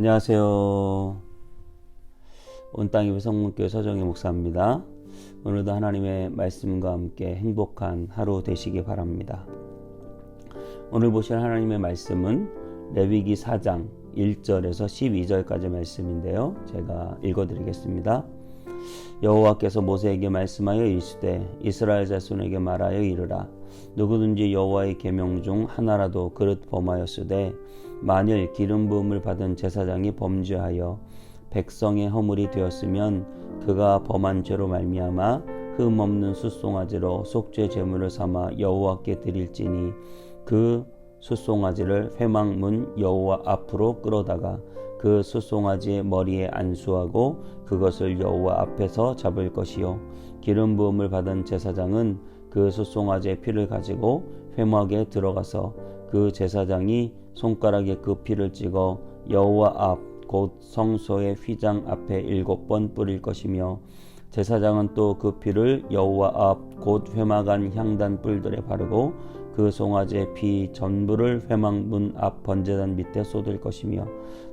안녕하세요. 온 땅의 성문교회 서정희 목사입니다. 오늘도 하나님의 말씀과 함께 행복한 하루 되시기 바랍니다. 오늘 보실 하나님의 말씀은 레위기 4장 1절에서 12절까지 말씀인데요. 제가 읽어드리겠습니다. 여호와께서 모세에게 말씀하여 이르시되 이스라엘 자손에게 말하여 이르라. 누구든지 여호와의 계명 중 하나라도 그릇 범하였으되 만일 기름 부음을 받은 제사장이 범죄하여 백성의 허물이 되었으면 그가 범한 죄로 말미암아 흠 없는 숫송아지로 속죄 제물을 삼아 여호와께 드릴지니 그 숫송아지를 회막문 여호와 앞으로 끌어다가 그 숫송아지의 머리에 안수하고 그것을 여호와 앞에서 잡을 것이요 기름 부음을 받은 제사장은 그 숫송아지의 피를 가지고 회막에 들어가서 그 제사장이 손가락에 그 피를 찍어 여호와 앞 곧 성소의 휘장 앞에 7번 뿌릴 것이며 제사장은 또 그 피를 여호와 앞 곧 회막 안 향단 뿔들에 바르고 그 송아지의 피 전부를 회막문 앞 번제단 밑에 쏟을 것이며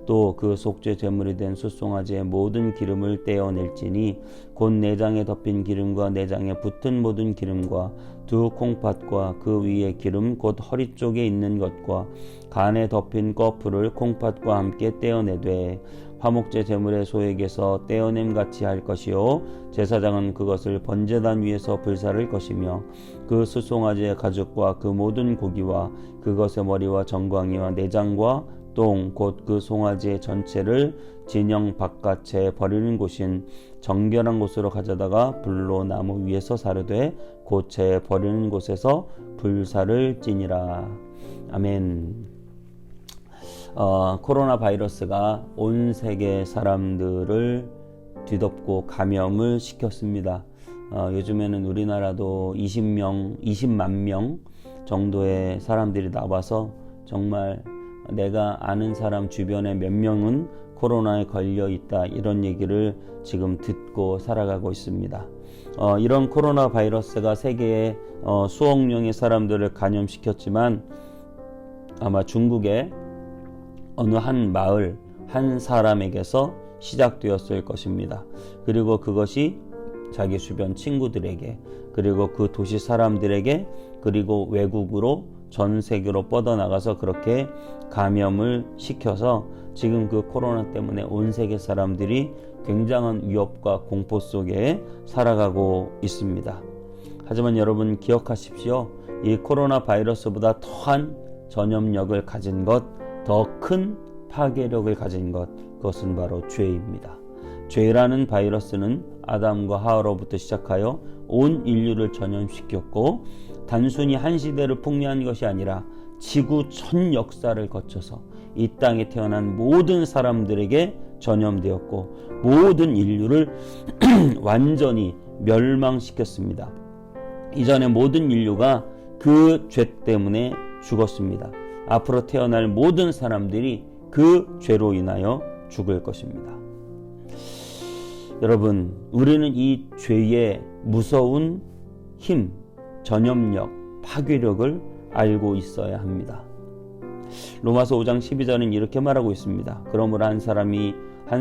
또 그 속죄 제물이 된 숫송아지의 모든 기름을 떼어낼지니 곧 내장에 덮인 기름과 내장에 붙은 모든 기름과 두 콩팥과 그 위에 기름 곧 허리 쪽에 있는 것과 간에 덮인 꺼풀을 콩팥과 함께 떼어내되 화목제 제물의 소에게서 떼어냄같이 할 것이요 제사장은 그것을 번제단 위에서 불사를 것이며 그 숫송아지의 가죽과 그 모든 고기와 그것의 머리와 정광이와 내장과 똥 곧 그 송아지의 전체를 진영 바깥에 버리는 곳인 정결한 곳으로 가져다가 불로 나무 위에서 사르되 고체에 버리는 곳에서 불사를 지니라. 아멘. 코로나 바이러스가 온 세계 사람들을 뒤덮고 감염을 시켰습니다. 요즘에는 우리나라도 20만 명 정도의 사람들이 나와서 정말 내가 아는 사람 주변에 몇 명은 코로나에 걸려 있다 이런 얘기를 지금 듣고 살아가고 있습니다. 이런 코로나 바이러스가 세계에 수억 명의 사람들을 감염시켰지만 아마 중국의 어느 한 마을 한 사람에게서 시작되었을 것입니다. 그리고 그것이 자기 주변 친구들에게 그리고 그 도시 사람들에게 그리고 외국으로 전 세계로 뻗어나가서 그렇게 감염을 시켜서 지금 그 코로나 때문에 온 세계 사람들이 굉장한 위협과 공포 속에 살아가고 있습니다. 하지만 여러분 기억하십시오. 이 코로나 바이러스보다 더한 전염력을 가진 것, 더 큰 파괴력을 가진 것, 그것은 바로 죄입니다. 죄라는 바이러스는 아담과 하와로부터 시작하여 온 인류를 전염시켰고 단순히 한 시대를 풍미한 것이 아니라 지구 전 역사를 거쳐서 이 땅에 태어난 모든 사람들에게 전염되었고 모든 인류를 완전히 멸망시켰습니다. 이전에 모든 인류가 그 죄 때문에 죽었습니다. 앞으로 태어날 모든 사람들이 그 죄로 인하여 죽을 것입니다. 여러분, 우리는 이 죄의 무서운 힘, 전염력, 파괴력을 알고 있어야 합니다. 로마서 5장 12절은 이렇게 말하고 있습니다. 그러므로 한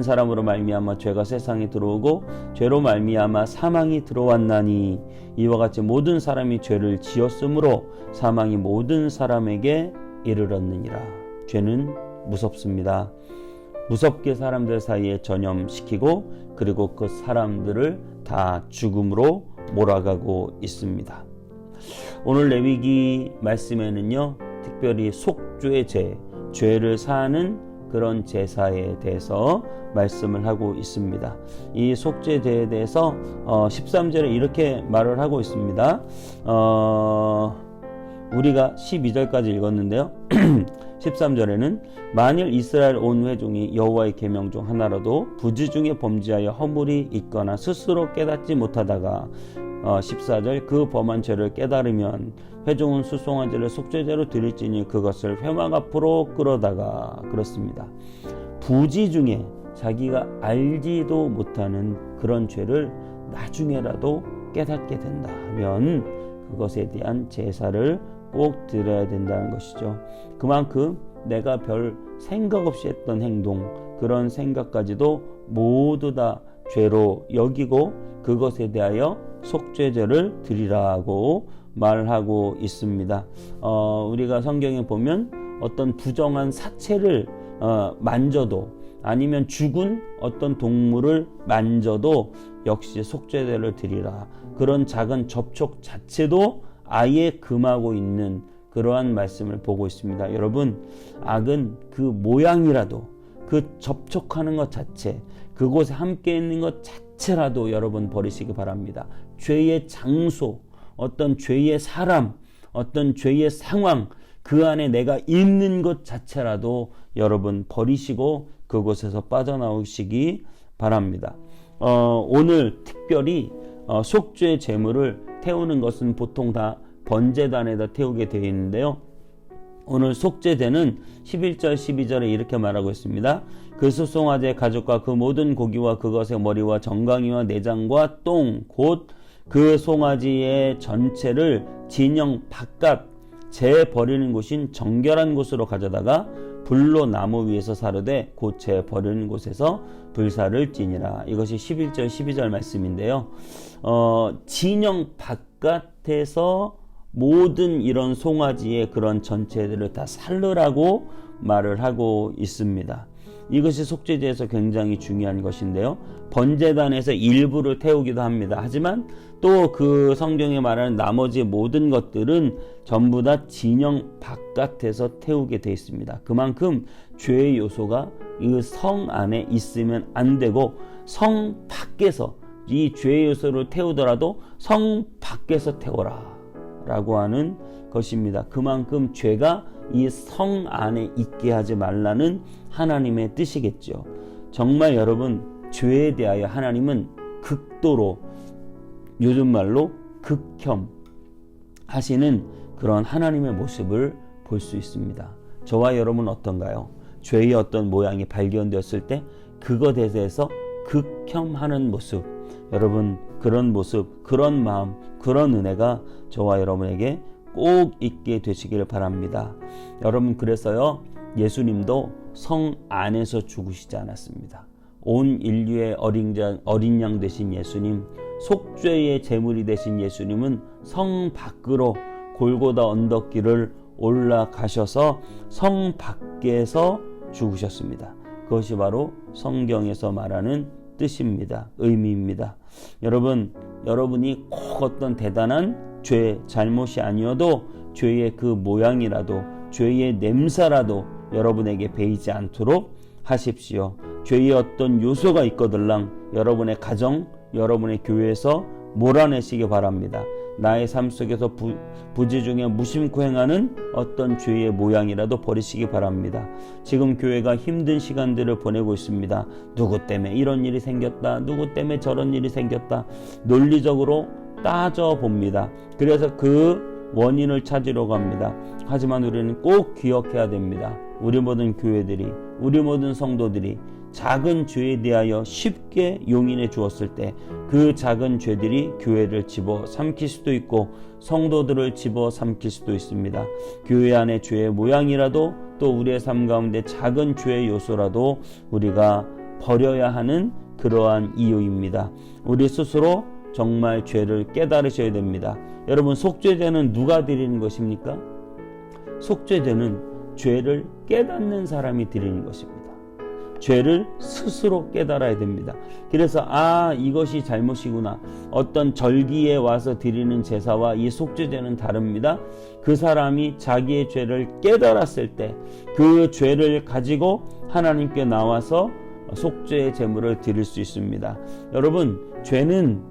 사람으로 말미암아 죄가 세상에 들어오고 죄로 말미암아 사망이 들어왔나니 이와 같이 모든 사람이 죄를 지었으므로 사망이 모든 사람에게 이르렀느니라. 죄는 무섭습니다. 무섭게 사람들 사이에 전염시키고 그리고 그 사람들을 다 죽음으로 몰아가고 있습니다. 오늘 레위기 말씀에는요, 특별히 속죄제, 죄를 사하는 그런 제사에 대해서 말씀을 하고 있습니다. 이 속죄제에 대해서 13절에 이렇게 말을 하고 있습니다. 우리가 12절까지 읽었는데요. 13절에는 만일 이스라엘 온 회중이 여호와의 계명 중 하나라도 부지 중에 범죄하여 허물이 있거나 스스로 깨닫지 못하다가 14절 그 범한 죄를 깨달으면 회중은 숫송아지를 속죄제로 드릴지니 그것을 회막 앞으로 끌어다가 그렇습니다. 부지 중에 자기가 알지도 못하는 그런 죄를 나중에라도 깨닫게 된다면 그것에 대한 제사를 꼭 드려야 된다는 것이죠. 그만큼 내가 별 생각 없이 했던 행동, 그런 생각까지도 모두 다 죄로 여기고 그것에 대하여 속죄제를 드리라고 말하고 있습니다. 우리가 성경에 보면 어떤 부정한 사체를 만져도, 아니면 죽은 어떤 동물을 만져도 역시 속죄제를 드리라. 그런 작은 접촉 자체도 아예 금하고 있는 그러한 말씀을 보고 있습니다. 여러분, 악은 그 모양이라도, 그 접촉하는 것 자체, 그곳에 함께 있는 것 자체라도 여러분 버리시기 바랍니다. 죄의 장소, 어떤 죄의 사람, 어떤 죄의 상황, 그 안에 내가 있는 것 자체라도 여러분 버리시고 그곳에서 빠져나오시기 바랍니다. 오늘 특별히 속죄 제물을 태우는 것은 보통 다 번제단에다 태우게 되어 있는데요. 오늘 속죄제는 11절 12절에 이렇게 말하고 있습니다. 그 수송아지의 가죽과 그 모든 고기와 그것의 머리와 정강이와 내장과 똥 곧 그 송아지의 전체를 진영 바깥 재 버리는 곳인 정결한 곳으로 가져다가 불로 나무 위에서 사르되 곧 재 버리는 곳에서 불사를 지니라. 이것이 11절 12절 말씀인데요. 진영 바깥에서 모든 이런 송아지의 그런 전체들을 다 살르라고 말을 하고 있습니다. 이것이 속죄제에서 굉장히 중요한 것인데요. 번제단에서 일부를 태우기도 합니다. 하지만 또 그 성경에 말하는 나머지 모든 것들은 전부 다 진영 바깥에서 태우게 되어 있습니다. 그만큼 죄의 요소가 이 성 안에 있으면 안 되고, 성 밖에서 이 죄의 요소를 태우더라도 성 밖에서 태워라 라고 하는 것입니다. 그만큼 죄가 이 성 안에 있게 하지 말라는 하나님의 뜻이겠죠. 정말 여러분, 죄에 대하여 하나님은 극도로, 요즘 말로 극혐 하시는 그런 하나님의 모습을 볼 수 있습니다. 저와 여러분 어떤가요? 죄의 어떤 모양이 발견되었을 때 그것에 대해서 극혐하는 모습, 여러분 그런 모습, 그런 마음, 그런 은혜가 저와 여러분에게 꼭 있게 되시기를 바랍니다. 여러분, 그래서요, 예수님도 성 안에서 죽으시지 않았습니다. 온 인류의 어린 양 되신 예수님, 속죄의 제물이 되신 예수님은 성 밖으로 골고다 언덕길을 올라가셔서 성 밖에서 죽으셨습니다. 그것이 바로 성경에서 말하는 뜻입니다. 의미입니다. 여러분, 여러분이 꼭 어떤 대단한 죄, 잘못이 아니어도 죄의 그 모양이라도, 죄의 냄새라도 여러분에게 배이지 않도록 하십시오. 죄의 어떤 요소가 있거들랑 여러분의 가정, 여러분의 교회에서 몰아내시기 바랍니다. 나의 삶 속에서 부지 중에 무심코 행하는 어떤 죄의 모양이라도 버리시기 바랍니다. 지금 교회가 힘든 시간들을 보내고 있습니다. 누구 때문에 이런 일이 생겼다, 누구 때문에 저런 일이 생겼다, 논리적으로 따져봅니다. 그래서 그 원인을 찾으려고 합니다. 하지만 우리는 꼭 기억해야 됩니다. 우리 모든 교회들이, 우리 모든 성도들이 작은 죄에 대하여 쉽게 용인해 주었을 때 그 작은 죄들이 교회를 집어 삼킬 수도 있고 성도들을 집어 삼킬 수도 있습니다. 교회 안의 죄의 모양이라도, 또 우리의 삶 가운데 작은 죄의 요소라도 우리가 버려야 하는 그러한 이유입니다. 우리 스스로 정말 죄를 깨달으셔야 됩니다. 여러분, 속죄제는 누가 드리는 것입니까? 속죄제는 죄를 깨닫는 사람이 드리는 것입니다. 죄를 스스로 깨달아야 됩니다. 그래서 이것이 잘못이구나. 어떤 절기에 와서 드리는 제사와 이 속죄제는 다릅니다. 그 사람이 자기의 죄를 깨달았을 때 그 죄를 가지고 하나님께 나와서 속죄의 제물을 드릴 수 있습니다. 여러분, 죄는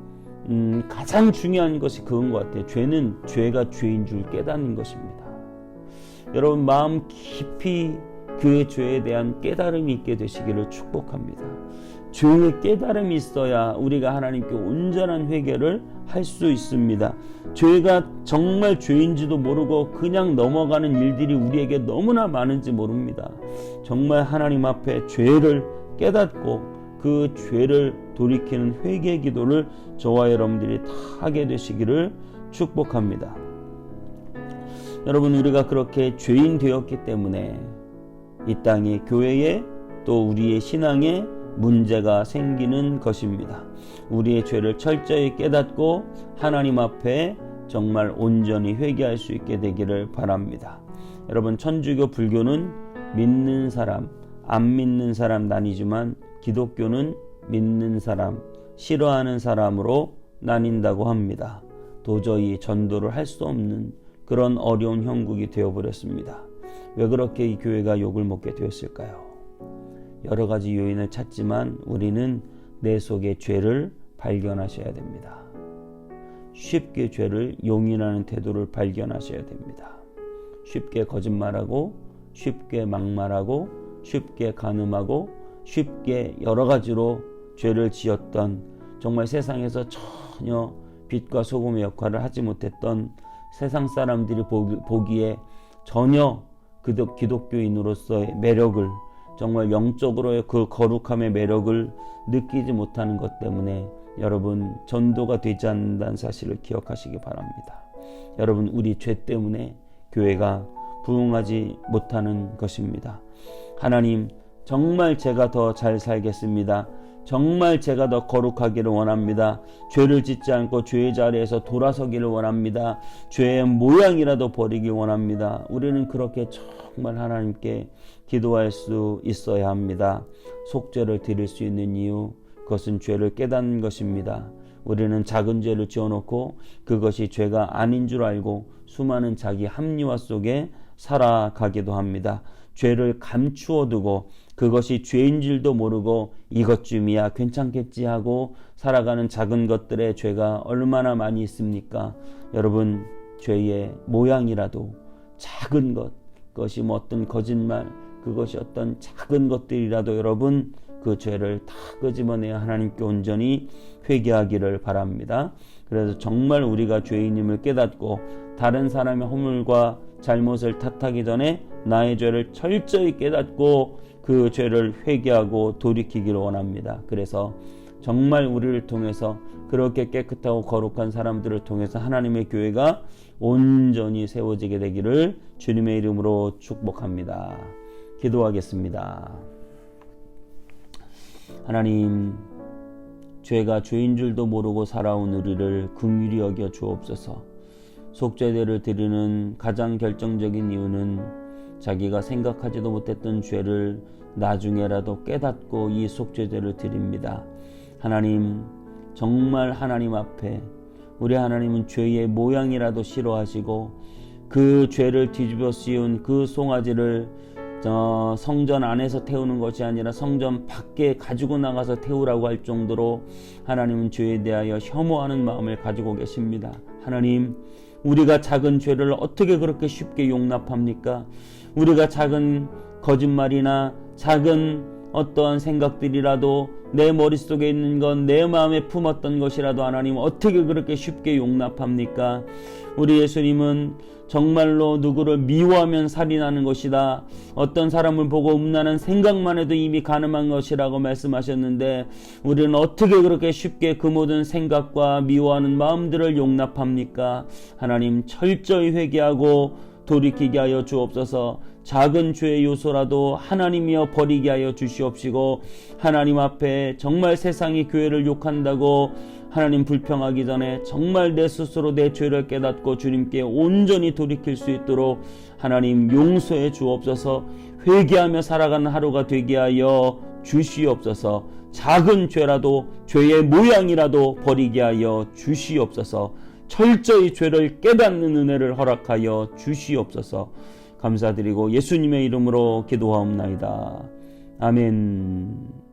가장 중요한 것이 그건 것 같아요. 죄는 죄가 죄인 줄 깨닫는 것입니다. 여러분, 마음 깊이 그 죄에 대한 깨달음이 있게 되시기를 축복합니다. 죄의 깨달음이 있어야 우리가 하나님께 온전한 회개를 할 수 있습니다. 죄가 정말 죄인지도 모르고 그냥 넘어가는 일들이 우리에게 너무나 많은지 모릅니다. 정말 하나님 앞에 죄를 깨닫고 그 죄를 돌이키는 회개 기도를 저와 여러분들이 다 하게 되시기를 축복합니다. 여러분, 우리가 그렇게 죄인 되었기 때문에 이 땅의 교회에 또 우리의 신앙에 문제가 생기는 것입니다. 우리의 죄를 철저히 깨닫고 하나님 앞에 정말 온전히 회개할 수 있게 되기를 바랍니다. 여러분, 천주교 불교는 믿는 사람, 안 믿는 사람 나뉘지만 기독교는 믿는 사람, 싫어하는 사람으로 나뉜다고 합니다. 도저히 전도를 할 수 없는 그런 어려운 형국이 되어버렸습니다. 왜 그렇게 이 교회가 욕을 먹게 되었을까요? 여러 가지 요인을 찾지만 우리는 내 속의 죄를 발견하셔야 됩니다. 쉽게 죄를 용인하는 태도를 발견하셔야 됩니다. 쉽게 거짓말하고 쉽게 막말하고 쉽게 간음하고 쉽게 여러 가지로 죄를 지었던, 정말 세상에서 전혀 빛과 소금의 역할을 하지 못했던, 세상 사람들이 보기에 전혀 기독교인으로서의 매력을, 정말 영적으로의 그 거룩함의 매력을 느끼지 못하는 것 때문에 여러분 전도가 되지 않는다는 사실을 기억하시기 바랍니다. 여러분, 우리 죄 때문에 교회가 부흥하지 못하는 것입니다. 하나님, 정말 제가 더 잘 살겠습니다. 정말 제가 더 거룩하기를 원합니다. 죄를 짓지 않고 죄의 자리에서 돌아서기를 원합니다. 죄의 모양이라도 버리기 원합니다. 우리는 그렇게 정말 하나님께 기도할 수 있어야 합니다. 속죄를 드릴 수 있는 이유, 그것은 죄를 깨닫는 것입니다. 우리는 작은 죄를 지어놓고 그것이 죄가 아닌 줄 알고 수많은 자기 합리화 속에 살아가기도 합니다. 죄를 감추어 두고 그것이 죄인 줄도 모르고 이것쯤이야 괜찮겠지 하고 살아가는 작은 것들의 죄가 얼마나 많이 있습니까? 여러분, 죄의 모양이라도 작은 것, 그것이 뭐 어떤 거짓말, 그것이 어떤 작은 것들이라도 여러분 그 죄를 다 끄집어내야 하나님께 온전히 회개하기를 바랍니다. 그래서 정말 우리가 죄인임을 깨닫고 다른 사람의 허물과 잘못을 탓하기 전에 나의 죄를 철저히 깨닫고 그 죄를 회개하고 돌이키기를 원합니다. 그래서 정말 우리를 통해서 그렇게 깨끗하고 거룩한 사람들을 통해서 하나님의 교회가 온전히 세워지게 되기를 주님의 이름으로 축복합니다. 기도하겠습니다. 하나님, 죄가 죄인 줄도 모르고 살아온 우리를 긍휼히 여겨 주옵소서. 속죄제를 드리는 가장 결정적인 이유는 자기가 생각하지도 못했던 죄를 나중에라도 깨닫고 이 속죄제를 드립니다. 하나님, 정말 하나님 앞에 우리 하나님은 죄의 모양이라도 싫어하시고 그 죄를 뒤집어 씌운 그 송아지를 성전 안에서 태우는 것이 아니라 성전 밖에 가지고 나가서 태우라고 할 정도로 하나님은 죄에 대하여 혐오하는 마음을 가지고 계십니다. 하나님, 우리가 작은 죄를 어떻게 그렇게 쉽게 용납합니까? 우리가 작은 거짓말이나 작은 어떠한 생각들이라도 내 머릿속에 있는 건, 내 마음에 품었던 것이라도 하나님 어떻게 그렇게 쉽게 용납합니까? 우리 예수님은 정말로 누구를 미워하면 살이 나는 것이다, 어떤 사람을 보고 음란한 생각만 해도 이미 가늠한 것이라고 말씀하셨는데 우리는 어떻게 그렇게 쉽게 그 모든 생각과 미워하는 마음들을 용납합니까? 하나님, 철저히 회개하고 돌이키게 하여 주옵소서. 작은 죄의 요소라도 하나님이여 버리게 하여 주시옵시고, 하나님 앞에 정말 세상이 교회를 욕한다고 하나님 불평하기 전에 정말 내 스스로 내 죄를 깨닫고 주님께 온전히 돌이킬 수 있도록 하나님 용서해 주옵소서. 회개하며 살아가는 하루가 되게 하여 주시옵소서. 작은 죄라도 죄의 모양이라도 버리게 하여 주시옵소서. 철저히 죄를 깨닫는 은혜를 허락하여 주시옵소서. 감사드리고 예수님의 이름으로 기도하옵나이다. 아멘.